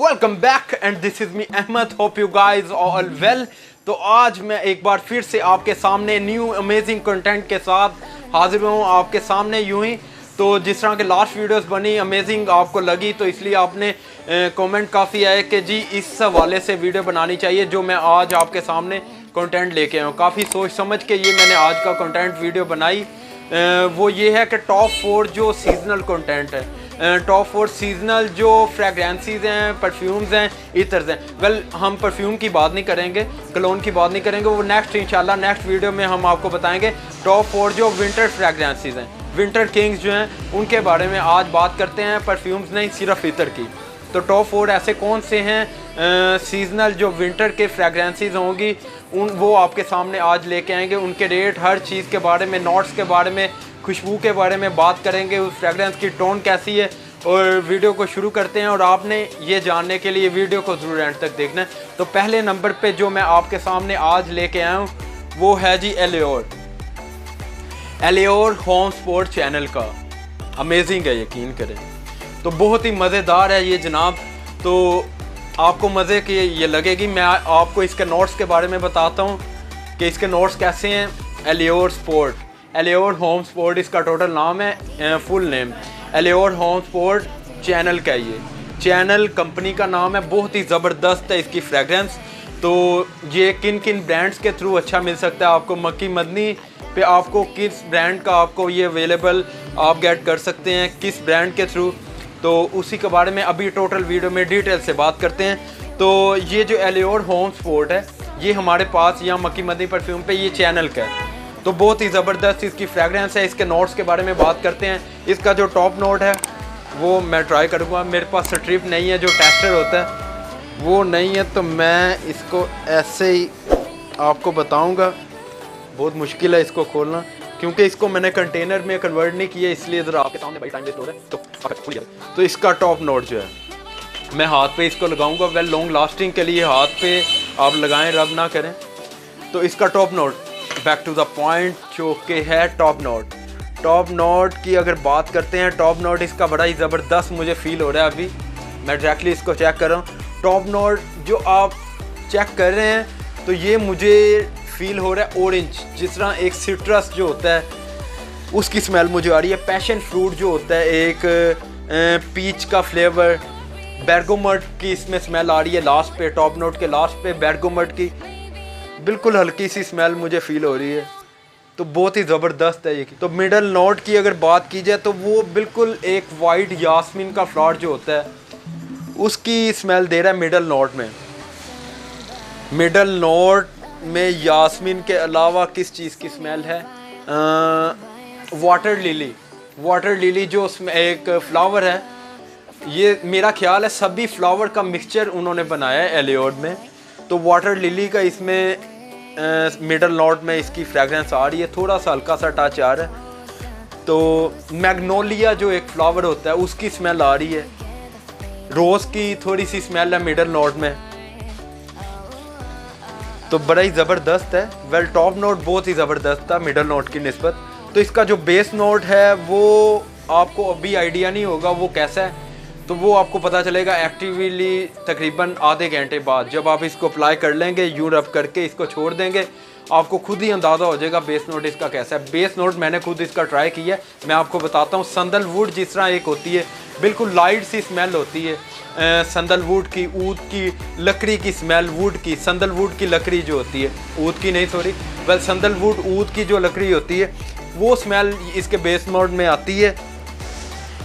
Welcome back and this is me Ahmad, hope you guys all well. तो आज मैं एक बार फिर से आपके सामने न्यू अमेजिंग कंटेंट के साथ हाजिर हूँ आपके सामने यूं ही। तो जिस तरह के लास्ट वीडियोस बनी अमेजिंग आपको लगी, तो इसलिए आपने कमेंट काफ़ी आए कि जी इस हवाले से वीडियो बनानी चाहिए, जो मैं आज आपके सामने कंटेंट लेके आया हूँ। काफ़ी सोच समझ के ये मैंने आज का कंटेंट वीडियो बनाई। वो ये है कि टॉप 4 जो सीजनल कंटेंट है, टॉप 4 सीजनल जो फ्रेगरेंसेस हैं, परफ्यूम्स हैं, इतर्स हैं। वेल हम परफ्यूम की बात नहीं करेंगे, कलोन की बात नहीं करेंगे, वो नेक्स्ट इंशाल्लाह नेक्स्ट वीडियो में हम आपको बताएंगे। टॉप 4 जो विंटर फ्रेगरेंसेस हैं, विंटर किंग्स जो हैं, उनके बारे में आज बात करते हैं। परफ्यूम्स नहीं, सिर्फ इतर की। तो टॉप 4 ऐसे कौन से हैं सीजनल जो विंटर के फ्रेगरेंसेस होंगी, वो आपके सामने आज लेके आएंगे। उनके रेट, हर चीज़ के बारे में, नोट्स के बारे में, खुशबू के बारे में बात करेंगे, उस फ्रेगरेंस की टोन कैसी है। और वीडियो को शुरू करते हैं, और आपने ये जानने के लिए वीडियो को ज़रूर एंड तक देखना है। तो पहले नंबर पे जो मैं आपके सामने आज लेके आया हूँ वो है जी एलियोर होम स्पोर्ट चैनल का। अमेजिंग है, यकीन करें। तो बहुत ही मज़ेदार है ये जनाब। तो आपको मज़े की ये लगेगी। मैं आपको इसके नोट्स के बारे में बताता हूँ कि इसके नोट्स कैसे हैं। एलियोर होम स्पोर्ट इसका टोटल नाम है, full name Elior home sport channel का। ये चैनल कंपनी का नाम है। बहुत ही ज़बरदस्त है इसकी फ्रेगरेंस। तो ये किन किन ब्रांड्स के थ्रू अच्छा मिल सकता है आपको, मक्की मदनी पे आपको किस ब्रांड का आपको ये अवेलेबल आप गेट कर सकते हैं, किस ब्रांड के थ्रू, तो उसी के बारे में अभी टोटल वीडियो में डिटेल से बात करते हैं। तो ये जो एलियोर होम स्पोर्ट है, ये हमारे पास यहाँ मक्की मदनी परफ्यूम पे ये चैनल का है। तो बहुत ही ज़बरदस्त इसकी फ्रेगरेंस है। इसके नोट्स के बारे में बात करते हैं। इसका जो टॉप नोट है वो मैं ट्राई करूँगा। मेरे पास स्ट्रिप नहीं है, जो टेस्टर होता है वो नहीं है, तो मैं इसको ऐसे ही आपको बताऊँगा। बहुत मुश्किल है इसको खोलना, क्योंकि इसको मैंने कंटेनर में कन्वर्ट नहीं किया, इसलिए ज़रा आपके सामने बड़ी टाइम वेस्ट हो रहा है। तो इसका टॉप नोट जो है, मैं हाथ पे इसको लगाऊंगा। वेल लॉन्ग लास्टिंग के लिए हाथ पे आप लगाएं, रब ना करें। तो इसका top note, back to the point, जो कि है टॉप नोट की अगर बात करते हैं, टॉप नोट इसका बड़ा ही ज़बरदस्त मुझे फील हो रहा है। अभी मैं डायरेक्टली इसको चेक कर रहा हूँ। टॉप नोट जो आप चेक कर रहे हैं, तो ये मुझे फील हो रहा है ऑरेंज, जिस तरह एक सिट्रस जो होता है उसकी स्मेल मुझे आ रही है। पैशन फ्रूट जो होता है, एक पीच का फ्लेवर, बेर्गोमट की इसमें स्मेल आ रही है लास्ट पे, टॉप नोट के लास्ट पे बेर्गोमट की बिल्कुल हल्की सी स्मेल मुझे फील हो रही है। तो बहुत ही ज़बरदस्त है ये। तो मिडल नोट की अगर बात की जाए, तो वो बिल्कुल एक वाइट यास्मीन का फ्लावर जो होता है उसकी स्मेल दे रहा है मिडल नोट में। मिडल नोट में यास्मीन के अलावा किस चीज़ की स्मेल है? वाटर लिली जो एक फ्लावर है, ये मेरा ख्याल है सभी फ्लावर का मिक्सचर उन्होंने बनाया है एलियोर में। तो वाटर लिली का इसमें मिडल नोट में इसकी फ्रेगरेंस आ रही है, थोड़ा सा हल्का सा टच आ रहा है। तो मैग्नोलिया जो एक फ्लावर होता है उसकी स्मेल आ रही है। रोज़ की थोड़ी सी स्मेल है मिडल नोट में। तो बड़ा ही ज़बरदस्त है। वेल टॉप नोट बहुत ही ज़बरदस्त था मिडल नोट की निस्बत। तो इसका जो बेस नोट है वो आपको अभी आइडिया नहीं होगा वो कैसा है, तो वो आपको पता चलेगा एक्टिवली तकरीबन आधे घंटे बाद। जब आप इसको अप्लाई कर लेंगे, यूं रब करके इसको छोड़ देंगे, आपको खुद ही अंदाज़ा हो जाएगा बेस नोट इसका कैसा है। बेस नोट मैंने खुद इसका ट्राई किया है, मैं आपको बताता हूँ। संदलवुड जिस तरह एक होती है, बिल्कुल लाइट सी स्मेल होती है संदलवुड की, ऊद की लकड़ी की स्मेल, वुड की, संदलवुड की लकड़ी जो होती है, ऊद की नहीं सॉरी, वेल संदलवुड ऊद की जो लकड़ी होती है वो स्मेल इसके बेस नोट में आती है।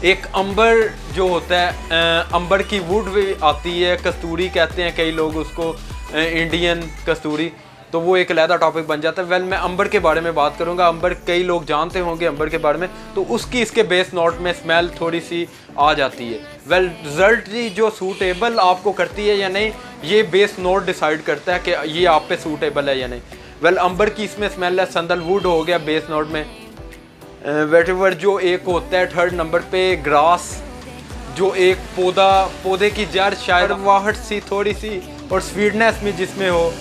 एक अंबर जो होता है, अंबर की वुड भी आती है, कस्तूरी कहते हैं कई लोग उसको, इंडियन कस्तूरी, तो वो एक अलग टॉपिक बन जाता है। वेल मैं अंबर के बारे में बात करूंगा। अंबर कई लोग जानते होंगे अंबर के बारे में, तो उसकी इसके बेस नोट में स्मेल थोड़ी सी आ जाती है। वेल रिजल्ट जो सूटेबल आपको करती है या नहीं, ये बेस नोट डिसाइड करता है कि ये आप पे सूटेबल है या नहीं। वेल अंबर की इसमें स्मेल है, संदलवुड हो गया बेस नोट में। वेटेवर जो एक होता है थर्ड नंबर पे, ग्रास जो एक पौधे की जड़, शायद वाहट सी थोड़ी सी और स्वीटनेस में जिसमें हो,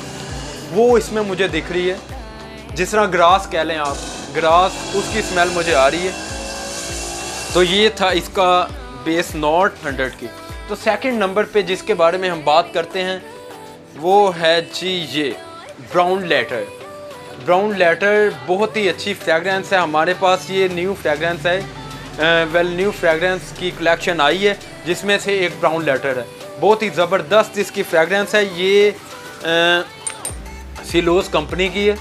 वो इसमें मुझे दिख रही है। जिस तरह ग्रास कह लें आप, ग्रास उसकी स्मेल मुझे आ रही है। तो ये था इसका बेस नोट 100 की। तो सेकंड नंबर पे जिसके बारे में हम बात करते हैं वो है जी ये ब्राउन लेटर। ब्राउन लेटर बहुत ही अच्छी फ्रेगरेंस है, हमारे पास ये न्यू फ्रेगरेंस है, वेल न्यू फ्रेगरेंस की कलेक्शन आई है जिसमें से एक ब्राउन लेटर है। बहुत ही ज़बरदस्त इसकी फ्रेगरेंस है, ये सिलोस कंपनी की है,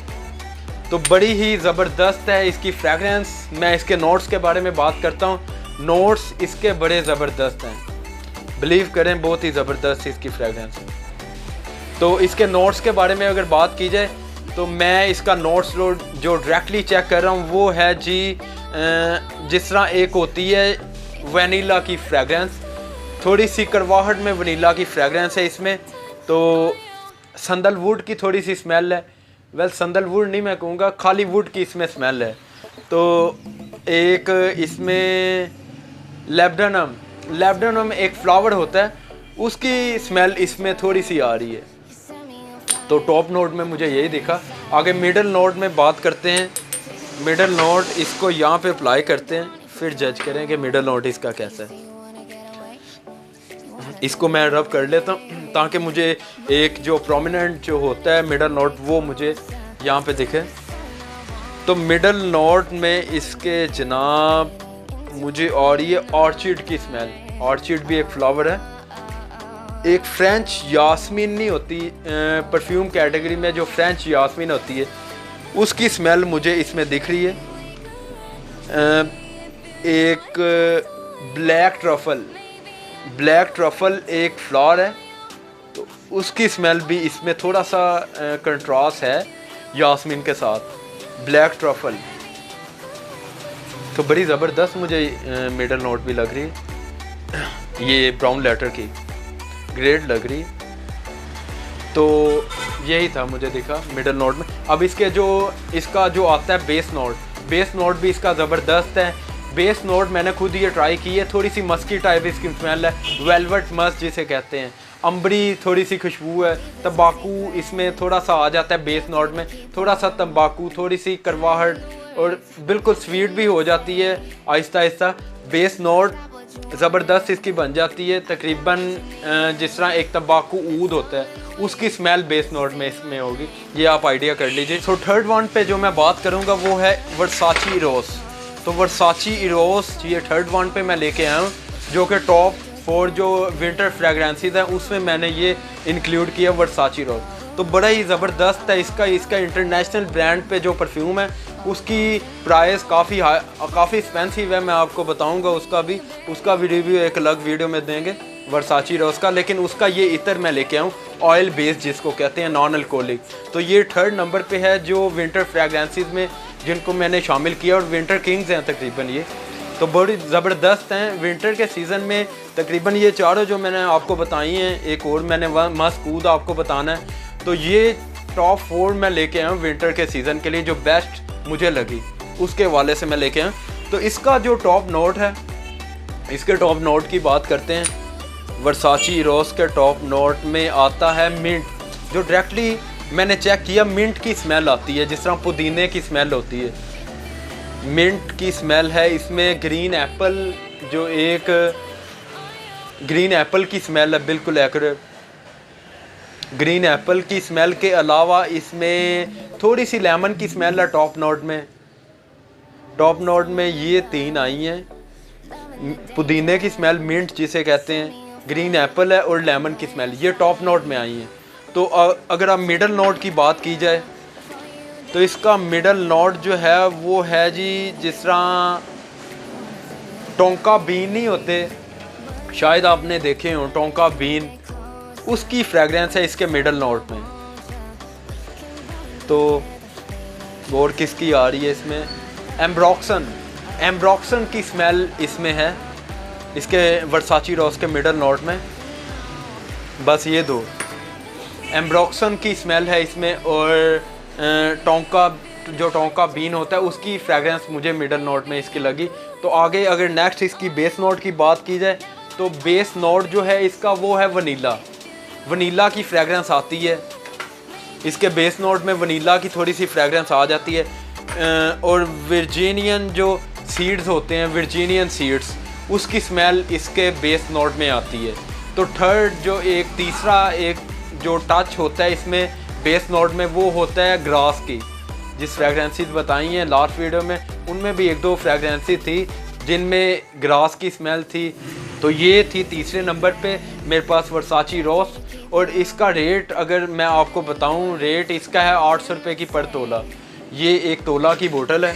तो बड़ी ही ज़बरदस्त है इसकी फ्रेगरेंस। मैं इसके नोट्स के बारे में बात करता हूँ, नोट्स इसके बड़े ज़बरदस्त हैं, बिलीव करें बहुत ही ज़बरदस्त इसकी फ्रेगरेंस। तो इसके नोट्स के बारे में अगर बात की जाए तो मैं इसका नोट्स जो डायरेक्टली चेक कर रहा हूँ वो है जी जिस तरह एक होती है वनीला की फ्रेगरेंस, थोड़ी सी करवाहट में वनीला की फ्रेगरेंस है इसमें। तो संदलवुड की थोड़ी सी स्मेल है, वेल संदलवुड नहीं मैं कहूँगा, खाली वुड की इसमें स्मेल है। तो एक इसमें लेबडानम एक फ्लावर होता है, उसकी स्मेल इसमें थोड़ी सी आ रही है। तो टॉप नोट में मुझे यही दिखा। आगे मिडल नोट में बात करते हैं। मिडल नोट इसको यहाँ पे अप्लाई करते हैं, फिर जज करें कि मिडल नोट इसका कैसा है। इसको मैं रब कर लेता हूँ ताकि मुझे एक जो प्रोमिनेंट जो होता है मिडल नोट वो मुझे यहाँ पे दिखे। तो मिडल नोट में इसके जनाब मुझे और ये ऑर्चिड की स्मेल, ऑर्चिड भी एक फ्लावर है, एक फ्रेंच यास्मीन नहीं होती परफ्यूम कैटेगरी में जो फ्रेंच यास्मीन होती है उसकी स्मेल मुझे इसमें दिख रही है। एक ब्लैक ट्रफल एक फ्लावर है, तो उसकी स्मेल भी इसमें थोड़ा सा कंट्रास्ट है यास्मीन के साथ, ब्लैक ट्रफल। तो बड़ी ज़बरदस्त मुझे मिडल नोट भी लग रही है, ये ब्राउन लेटर की ग्रेड लग रही। तो यही था मुझे दिखा मिडल नोट में। अब इसका जो आता है बेस नोट भी इसका ज़बरदस्त है। बेस नोट मैंने खुद ये ट्राई की है, थोड़ी सी मस्की टाइप इसकी स्मेल है, वेलवेट मस्क जिसे कहते हैं, अंबरी थोड़ी सी खुशबू है, तंबाकू इसमें थोड़ा सा आ जाता है बेस नोट में, थोड़ा सा तंबाकू, थोड़ी सी करवाहट और बिल्कुल स्वीट भी हो जाती है आहिस्ता आहिस्ता। बेस नोट ज़बरदस्त इसकी बन जाती है, तकरीबन जिस तरह एक तंबाकू ऊद होता है उसकी स्मेल बेस नोट में इसमें होगी, ये आप आइडिया कर लीजिए। सो थर्ड वन पे जो मैं बात करूँगा वो है वर्साची इरोस। तो वर्साची इरोस ये थर्ड वन पे मैं लेके आया हूँ, जो कि टॉप 4 जो विंटर फ्रेगरेंसेस हैं उसमें मैंने ये इंक्लूड किया वर्साची इरोस। तो बड़ा ही ज़बरदस्त है इसका इंटरनेशनल ब्रांड पे जो परफ्यूम है उसकी प्राइस काफ़ी एक्सपेंसिव है, मैं आपको बताऊंगा उसका भी रिव्यू एक अलग वीडियो में देंगे वर्साची रोज़ का। लेकिन उसका ये इतर मैं लेके आऊँ ऑयल बेस्ड जिसको कहते हैं, नॉन अल्कोहलिक। तो ये थर्ड नंबर पे है जो विंटर फ्रेगरेंसेस में जिनको मैंने शामिल किया, और विंटर किंग्स हैं तकरीबन ये, तो बड़ी ज़बरदस्त हैं विंटर के सीज़न में। तकरीबन ये चारों जो मैंने आपको बताई हैं, एक और मैंने मस्क ऊद आपको बताना है। तो ये टॉप 4 मैं लेके आया हूँ विंटर के सीज़न के लिए, जो बेस्ट मुझे लगी उसके वाले से मैं लेके आया। तो इसका जो टॉप नोट है, इसके टॉप नोट की बात करते हैं। वर्साची इरोस के टॉप नोट में आता है मिंट, जो डायरेक्टली मैंने चेक किया मिंट की स्मेल आती है, जिस तरह पुदीने की स्मेल होती है, मिंट की स्मेल है इसमें। ग्रीन एप्पल जो एक ग्रीन एप्पल की स्मेल है, बिल्कुल एक्यूरेट ग्रीन एप्पल की स्मेल के अलावा इसमें थोड़ी सी लेमन की स्मेल है टॉप नोट में ये 3 आई हैं। पुदीने की स्मेल, मिंट जिसे कहते हैं, ग्रीन एप्पल है और लेमन की स्मेल, ये टॉप नोट में आई हैं। तो अगर आप मिडल नोट की बात की जाए तो इसका मिडल नोट जो है वो है जी जिस तरह टोंका बीन नहीं होते, शायद आपने देखे हो टोंका बीन, उसकी फ्रेगरेंस है इसके मिडल नोट में। तो और किसकी आ रही है इसमें, एम्ब्रॉक्सन की स्मेल इसमें है इसके वर्साची रोज़ के मिडल नोट में। बस ये 2 एम्ब्रॉक्सन की स्मेल है इसमें, और टोंका बीन होता है उसकी फ्रेगरेंस मुझे मिडल नोट में इसकी लगी। तो आगे अगर नेक्स्ट इसकी बेस नोट की बात की जाए तो बेस नोट जो है इसका वो है वनीला की फ्रेगरेंस आती है इसके बेस नोट में, वनीला की थोड़ी सी फ्रेगरेंस आ जाती है। और वर्जीनियन जो सीड्स होते हैं, वर्जीनियन सीड्स, उसकी स्मेल इसके बेस नोट में आती है। तो थर्ड जो एक तीसरा एक जो टच होता है इसमें बेस नोट में वो होता है ग्रास की। जिस फ्रेगरेंसेस बताई हैं लास्ट वीडियो में उनमें भी एक दो फ्रेगरेंसेस थी जिनमें ग्रास की स्मेल थी। तो ये थी तीसरे नंबर पे मेरे पास वर्साची रोस। और इसका रेट अगर मैं आपको बताऊं, रेट इसका है 800 रुपये की पर तोला। ये एक तोला की बोतल है,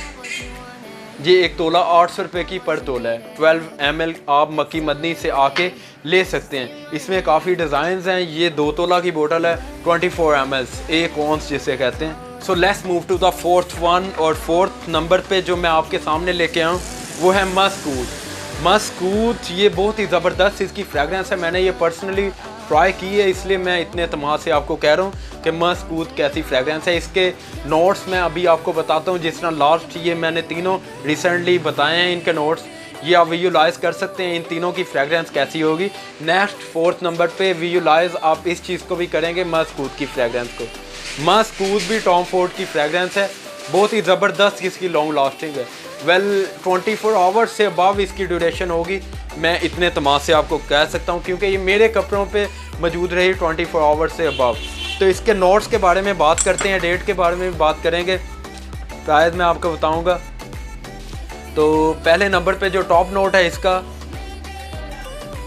ये एक तोला 800 रुपये की पर तोला है। 12 ml आप मक्की मदनी से आके ले सकते हैं। इसमें काफ़ी डिज़ाइंस हैं। ये 2 तोला की बोतल है, 24 ml, एक ऑन्स जिसे कहते हैं। So let's move to the fourth one. और फोर्थ नंबर पे जो मैं आपके सामने लेके आऊँ वो है मस्कूत। मस्कूत ये बहुत ही ज़बरदस्त इसकी फ्रेगरेंस है। मैंने ये पर्सनली ट्राई की है, इसलिए मैं इतने अतमाद से आपको कह रहा हूँ कि मस्कूत कैसी फ्रेगरेंस है। इसके नोट्स मैं अभी आपको बताता हूँ। जिस तरह लास्ट ये मैंने तीनों रिसेंटली बताए हैं, इनके नोट्स ये आप विजुलाइज कर सकते हैं इन तीनों की फ्रेगरेंस कैसी होगी। नेक्स्ट फोर्थ नंबर पे विजुलाइज आप इस चीज़ को भी करेंगे, मस्कूत की फ्रेगरेंस को। मस्कूत भी टॉम फोर्ड की फ्रेगरेंस है, बहुत ही ज़बरदस्त इसकी लॉन्ग लास्टिंग है। वेल 24 आवर्स से अबव इसकी ड्यूरेशन होगी, मैं इतने तमाम से आपको कह सकता हूँ, क्योंकि ये मेरे कपड़ों पे मौजूद रही 24 आवर्स से अबव। तो इसके नोट्स के बारे में बात करते हैं, डेट के बारे में भी बात करेंगे, शायद मैं आपको बताऊँगा। तो पहले नंबर पे जो टॉप नोट है इसका,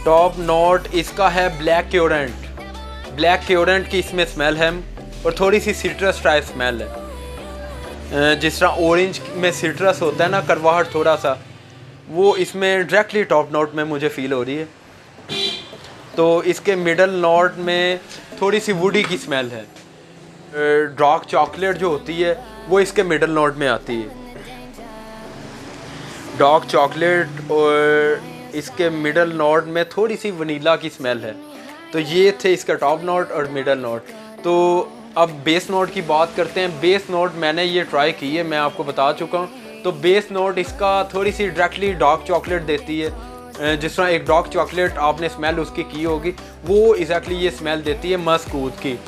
टॉप नोट इसका है ब्लैक क्योरेंट। ब्लैक क्योरेंट की इसमें स्मेल है और थोड़ी सी सिट्रस टाइप स्मेल है। जिस तरह ऑरेंज में सिट्रस होता है ना, करवाहट थोड़ा सा, वो इसमें डायरेक्टली टॉप नोट में मुझे फील हो रही है। तो इसके मिडल नोट में थोड़ी सी वुडी की स्मेल है। डार्क चॉकलेट जो होती है वो इसके मिडल नोट में आती है, डार्क चॉकलेट, और इसके मिडल नोट में थोड़ी सी वनीला की स्मेल है। तो ये थे इसका टॉप नोट और मिडल नोट। तो अब बेस नोट की बात करते हैं। बेस नोट मैंने ये ट्राई की है, मैं आपको बता चुका हूँ। तो बेस नोट इसका थोड़ी सी डायरेक्टली डार्क चॉकलेट देती है। जिस तरह एक डार्क चॉकलेट आपने स्मेल उसकी की होगी, वो एग्जैक्टली ये स्मेल देती है मस्कूत की।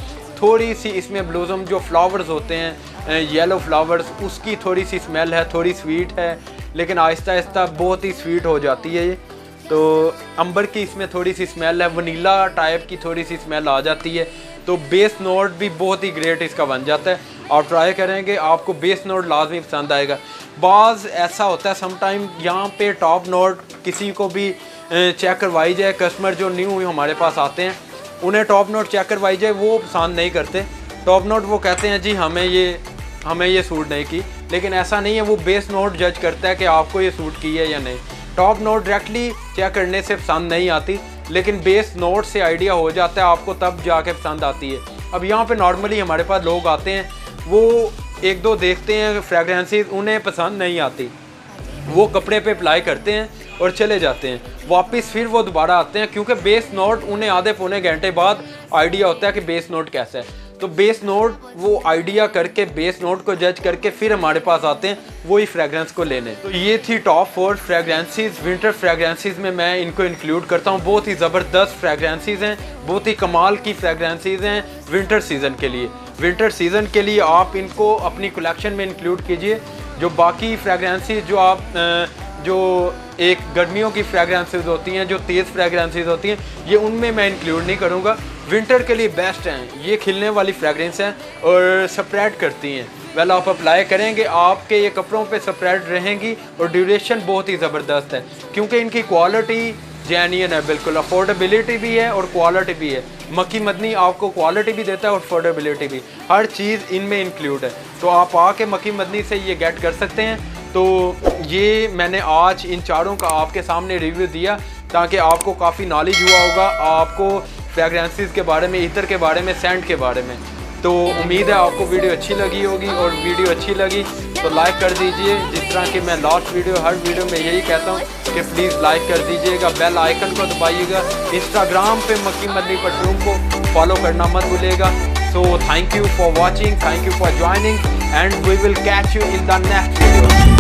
थोड़ी सी इसमें ब्लूजम जो फ्लावर्स होते हैं, येलो फ्लावर्स, उसकी थोड़ी सी स्मेल है, थोड़ी स्वीट है, लेकिन आहिस्ता आहिस्ता बहुत ही स्वीट हो जाती है ये। तो अंबर की इसमें थोड़ी सी स्मेल है, वनीला टाइप की थोड़ी सी स्मेल आ जाती है। तो बेस नोट भी बहुत ही ग्रेट इसका बन जाता है। आप ट्राई करेंगे, आपको बेस नोट लाजमी पसंद आएगा। बाज़ ऐसा होता है समटाइम यहाँ पे टॉप नोट किसी को भी चेक करवाई जाए, कस्टमर जो न्यू हमारे पास आते हैं उन्हें टॉप नोट चेक करवाई जाए, वो पसंद नहीं करते। टॉप नोट वो कहते हैं जी हमें ये सूट नहीं की, लेकिन ऐसा नहीं है। वो बेस नोट जज करता है कि आपको ये सूट की है या नहीं। टॉप नोट डायरेक्टली चेक करने से पसंद नहीं आती, लेकिन बेस नोट से आइडिया हो जाता है आपको, तब जाके पसंद आती है। अब यहाँ पे नॉर्मली हमारे पास लोग आते हैं, वो एक दो देखते हैं फ्रेगरेंसेस, उन्हें पसंद नहीं आती, वो कपड़े पे अप्लाई करते हैं और चले जाते हैं। वापस फिर वो दोबारा आते हैं, क्योंकि बेस नोट उन्हें आधे पौने घंटे बाद आइडिया होता है कि बेस नोट कैसा है। तो बेस नोट वो आइडिया करके, बेस नोट को जज करके फिर हमारे पास आते हैं वही फ्रेगरेंस को लेने। तो ये थी टॉप 4 फ्रेगरेंसेस। विंटर फ्रेगरेंसेस में मैं इनको इंक्लूड करता हूँ। बहुत ही ज़बरदस्त फ्रेगरेंसेस हैं, बहुत ही कमाल की फ्रेगरेंसेस हैं विंटर सीज़न के लिए। विंटर सीज़न के लिए आप इनको अपनी कलेक्शन में इंक्लूड कीजिए। जो बाकी फ्रेगरेंसेस जो आप जो एक गर्मियों की फ्रेगरेंसेस होती हैं, जो तेज़ फ्रेगरेंसेस होती हैं, ये उनमें मैं इंक्लूड नहीं करूँगा। विंटर के लिए बेस्ट हैं, ये खिलने वाली फ्रेगरेंस हैं और स्प्रेड करती हैं। वेल आप अप्लाई करेंगे, आपके ये कपड़ों पे स्प्रेड रहेंगी और ड्यूरेशन बहुत ही ज़बरदस्त है, क्योंकि इनकी क्वालिटी जेन्युइन है, बिल्कुल अफोर्डेबिलिटी भी है और क्वालिटी भी है। मक्की मदनी आपको क्वालिटी भी देता है और अफोर्डेबिलिटी भी, हर चीज़ इनमें इंक्लूड है। तो आप आके मक्की मदनी से ये गेट कर सकते हैं। तो ये मैंने आज इन चारों का आपके सामने रिव्यू दिया ताकि आपको काफ़ी नॉलेज हुआ होगा, आपको फ्रेगरेंसेस के बारे में, इतर के बारे में, सेंट के बारे में। तो उम्मीद है आपको वीडियो अच्छी लगी होगी, और वीडियो अच्छी लगी तो लाइक कर दीजिए। जिस तरह कि मैं लास्ट वीडियो, हर वीडियो में यही कहता हूँ कि प्लीज़ लाइक कर दीजिएगा, बेल आइकन को दबाइएगा। इंस्टाग्राम पे मक्की मदनी परफ्यूम को फॉलो करना मत भूलिएगा। So thank you for watching, thank you for joining, and we will catch you in the next video.